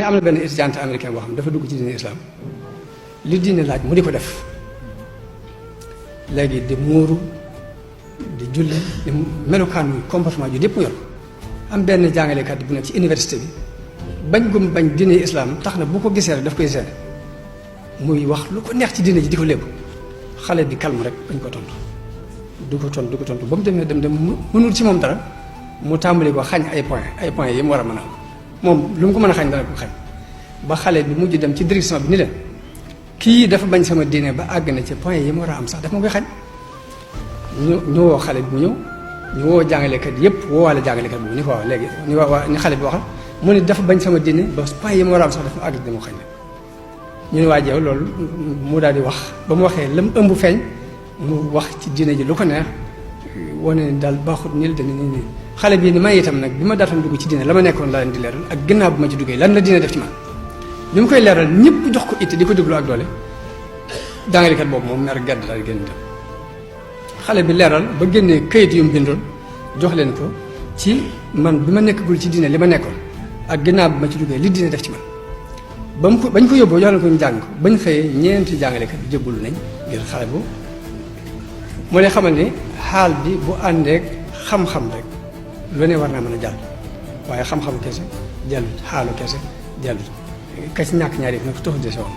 am na benn étudiant américain boo xam dafa dugg ci diine islam li diine laaj mu di ko def léegi di muuru di julli di melukaan wi comportement ju lépp mu yor am benn jàngalekat bu nekk ci université bi bañ gum bañ diine islam tax na bu ko gisee rek daf koy seere muy wax lu ko neex ci diine ji di ko lépp xale bi calme rek bañ ko tontu du ko tontu ba mu demee dem mënul ci moom dara mu tàmbali ko xañ ay points yi mu war a mën a am moom lu mu ko mën a xañ dana ko xañ ba xale bi mujj dem ci direction bi ni leen kii dafa bañ sama diine ba àgg na ci point yi mu war a am sax dafa ma koy xañ ñu woo xale bi mu ñëw ñu woo jàngalekat yépp woowaale jàngalekat boobu ni ko waaw léegi ni xale bi waxal mu ne dafa bañ sama diine ba point yi mu war a am sax dafa àgg dama xañ ñu ne waa jeew loolu mu daal di wax ba mu waxee lam ëmb feeñ mu wax ci diine ji lu ko neex wane ni daal baaxut nii la demee nii xale bii ni may itam nag bi ma daataan dugg ci diine la ma nekkoon laa leen di leeral ak ginnaaw bi ma ci duggee lan la diine def ci man bi mu koy leeral ñëpp jox ko it di ko déglu ak doole jàngalekat boobu moom mer gedd daal génn dem xale bi leeral ba génnee këyit yu mu bindoon jox leen ko ci man bi ma nekkagul ci diine li ma nekkoon ak ginnaaw bi ma ci duggee li diine def ci man bañ ko yóbboo jox leen ko ñu jàng bañ xëyee ñeenti jàngalekat bi jébbalu nañ ngir xale bu moo lay xamal ni xaal bi bu àndeek xam-xam rek lu ne war naa mën a jàll waaye xam-xamu kese jàllut xaalu kese jàllut ka ci ñàkk ñaari nag taxul de sa woon